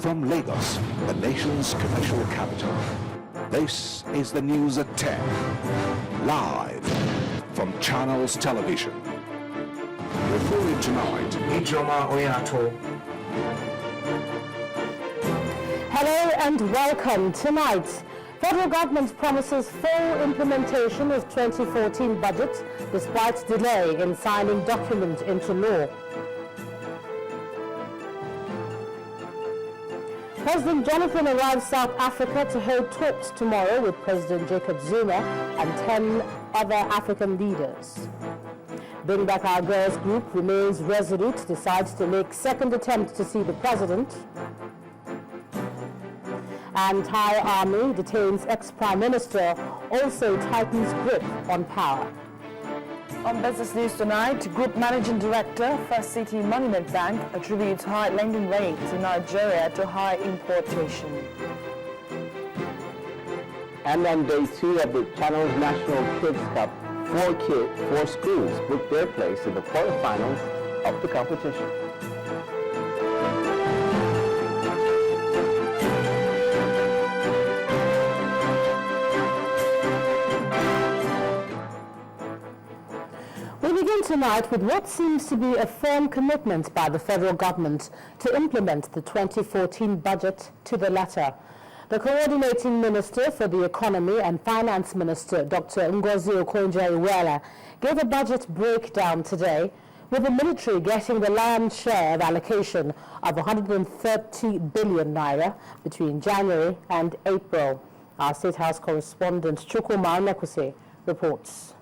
From Lagos, the nation's commercial capital, this is the news at 10, live from Channels Television. Reporting tonight, Ijoma Oyato. Hello and welcome. Tonight, federal government promises full implementation of 2014 budget despite delay in signing document into law. President Jonathan arrives South Africa to hold talks tomorrow with President Jacob Zuma and 10 other African leaders. Bring Back Our Girls group remains resolute, decides to make second attempt to see the president. And Thai army detains ex-prime minister, also tightens grip on power. On Business News tonight, Group Managing Director, First City Monument Bank attributes high lending rates in Nigeria to high importation. And on day 2 of the Channels National Kids Cup, 4 schools booked their place in the quarterfinals of the competition. We begin tonight with what seems to be a firm commitment by the federal government to implement the 2014 budget to the letter. The coordinating minister for the economy and finance minister, Dr. Ngozi Okonjo-Iweala, gave a budget breakdown today, with the military getting the lion's share of allocation of 130 billion naira between January and April. Our State House correspondent Chukwuma Onekwusi reports.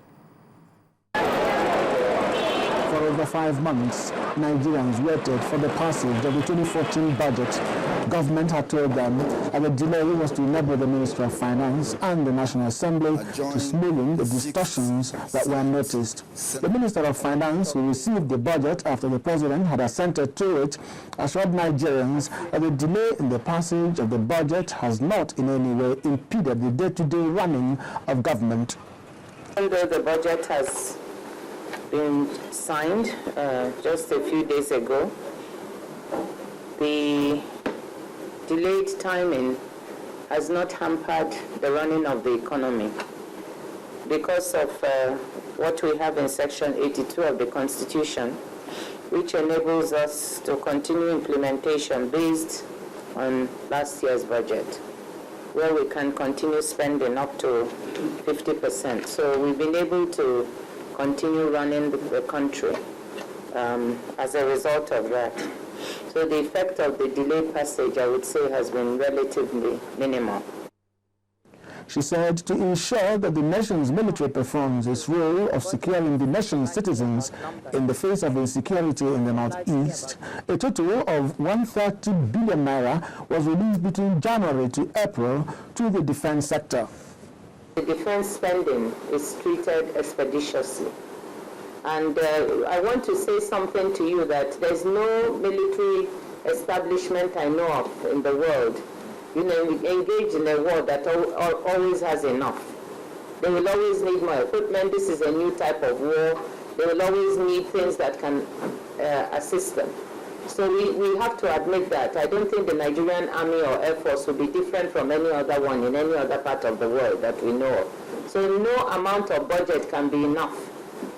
For over 5 months, Nigerians waited for the passage of the 2014 budget. Government had told them that the delay was to enable the Ministry of Finance and the National Assembly to smooth in the distortions that were noticed. The Minister of Finance, who received the budget after the President had assented to it, assured Nigerians that the delay in the passage of the budget has not in any way impeded the day-to-day running of government. Although the budget has been signed just a few days ago, the delayed timing has not hampered the running of the economy because of what we have in Section 82 of the Constitution, which enables us to continue implementation based on last year's budget, where we can continue spending up to 50%. So we've been able to continue running the country as a result of that. So the effect of the delayed passage, I would say, has been relatively minimal. She said to ensure that the nation's military performs its role of securing the nation's citizens in the face of insecurity in the northeast, a total of 130 billion naira was released between January to April to the defense sector. The defense spending is treated expeditiously. And I want to say something to you that there's no military establishment I know of in the world, engaged in a war that always has enough. They will always need more equipment. This is a new type of war. They will always need things that can assist them. So we have to admit that. I don't think the Nigerian Army or Air Force will be different from any other one in any other part of the world that we know of. So no amount of budget can be enough.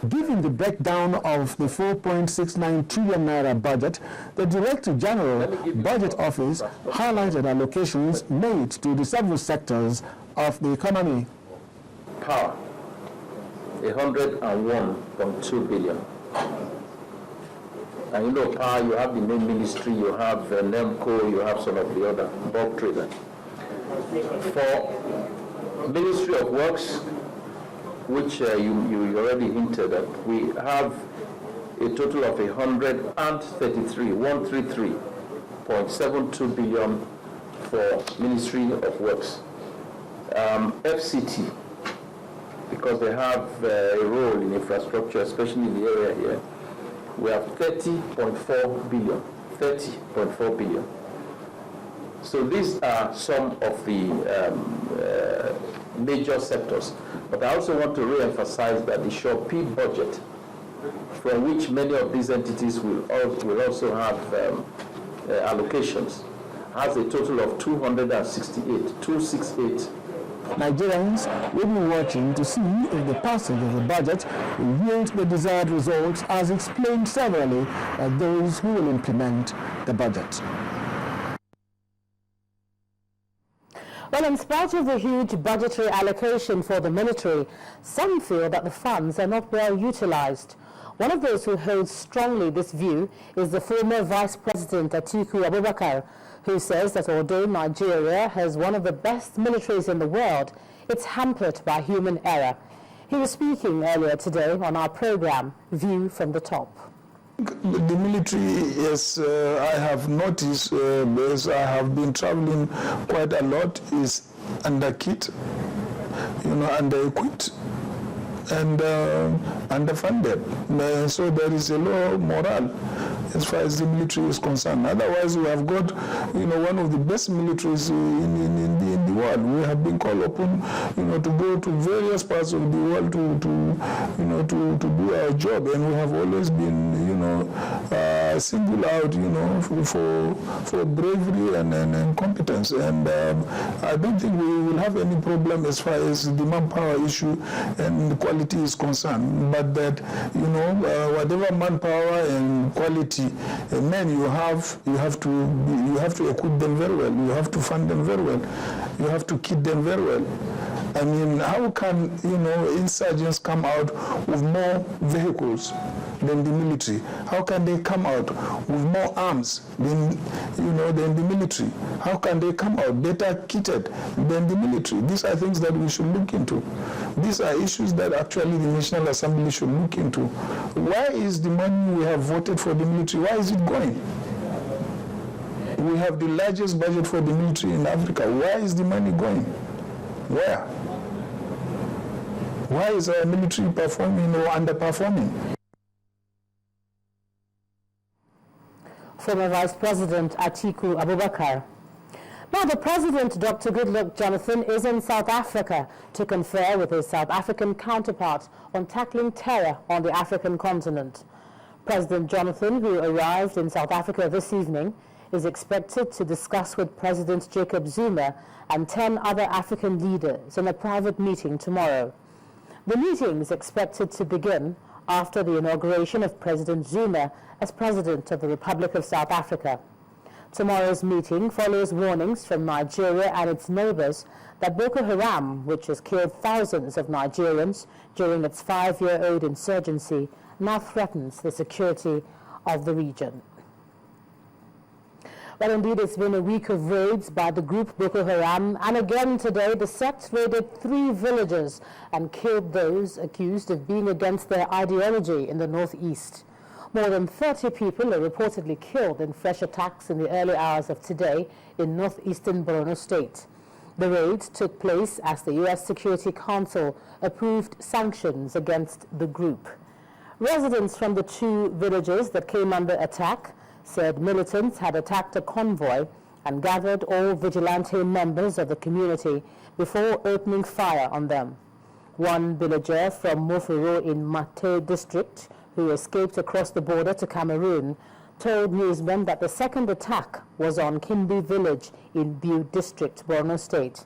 Given the breakdown of the 4.69 trillion naira budget, the Director General Budget Office highlighted allocations made to the several sectors of the economy. Power, 101.2 billion. And power, you have the main ministry, you have NEMCO, you have some of the other bulk traders. For Ministry of Works, which you already hinted at, we have a total of 133.72 billion for Ministry of Works. FCT, because they have a role in infrastructure, especially in the area here, we have 30.4 billion. 30.4 billion. So these are some of the major sectors. But I also want to re-emphasize that the Shopee budget, from which many of these entities will also have allocations, has a total of 268. Nigerians will be watching to see if the passage of the budget will yield the desired results, as explained severally by those who will implement the budget. Well, in spite of the huge budgetary allocation for the military, some feel that the funds are not well utilized. One of those who holds strongly this view is the former Vice President Atiku Abubakar, who says that although Nigeria has one of the best militaries in the world, it's hampered by human error. He was speaking earlier today on our program, View from the Top. The military, yes, I have noticed, because I have been traveling quite a lot, is under-kit, under-equipped, and underfunded. So there is a low morale as far as the military is concerned. Otherwise, we have got, one of the best militaries in the world. We have been called upon, to go to various parts of the world to do our job, and we have always been, singled out, for bravery and competence. And I don't think we will have any problem as far as the manpower issue and the quality is concerned. But that, whatever manpower and quality men you have to equip them very well. You have to fund them very well. You have to kit them very well. I mean, how can insurgents come out with more vehicles than the military? How can they come out with more arms than the military? How can they come out better kitted than the military? These are things that we should look into. These are issues that actually the National Assembly should look into. Why is the money we have voted for the military, why is it going? We have the largest budget for the military in Africa. Why is the money going? Where? Why is our military performing or underperforming? Former Vice President Atiku Abubakar. Now, the President, Dr. Goodluck Jonathan, is in South Africa to confer with his South African counterpart on tackling terror on the African continent. President Jonathan, who arrived in South Africa this evening, is expected to discuss with President Jacob Zuma and 10 other African leaders in a private meeting tomorrow. The meeting is expected to begin after the inauguration of President Zuma as President of the Republic of South Africa. Tomorrow's meeting follows warnings from Nigeria and its neighbors that Boko Haram, which has killed thousands of Nigerians during its 5-year-old insurgency, now threatens the security of the region. Well, indeed, it's been a week of raids by the group Boko Haram, and again today the sect raided 3 villages and killed those accused of being against their ideology in the northeast. More than 30 people are reportedly killed in fresh attacks in the early hours of today in northeastern Borno State. The raids took place as the U.S. Security Council approved sanctions against the group. Residents from the 2 villages that came under attack said militants had attacked a convoy and gathered all vigilante members of the community before opening fire on them. One villager from Moforo in Mate district, who escaped across the border to Cameroon, told newsmen that the second attack was on Kimbi village in Biu district, Borno State.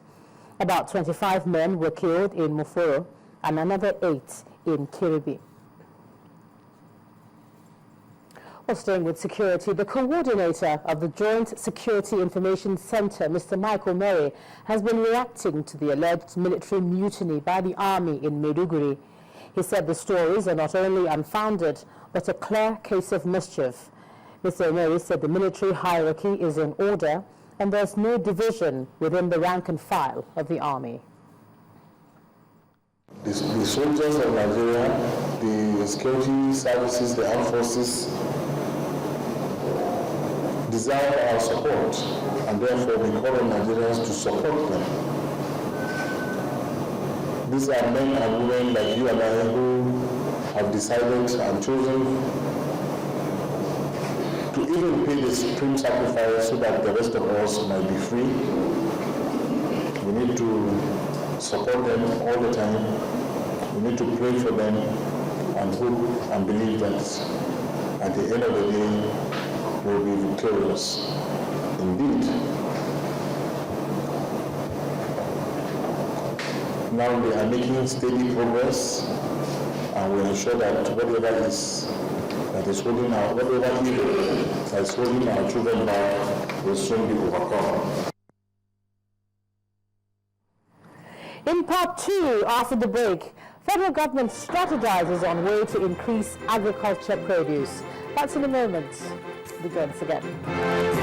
About 25 men were killed in Moforo and another 8 in Kiribi. Well, staying with security, the coordinator of the Joint Security Information Center, Mr. Michael Murray, has been reacting to the alleged military mutiny by the army in Maiduguri. He said the stories are not only unfounded, but a clear case of mischief. Mr. Murray said the military hierarchy is in order and there's no division within the rank and file of the army. The soldiers of Nigeria, the security services, the armed forces, deserve our support, and therefore we call on Nigerians to support them. These are men and women like you and I who have decided and chosen to even pay the supreme sacrifice so that the rest of us might be free. We need to support them all the time. We need to pray for them and hope and believe that at the end of the day, will be victorious. Indeed, now they are making steady progress, and we ensure that whatever is holding whatever evil that is holding our children back will soon be overcome. In part 2, after the break, federal government strategizes on way to increase agriculture produce. That's in a moment. Be join us again.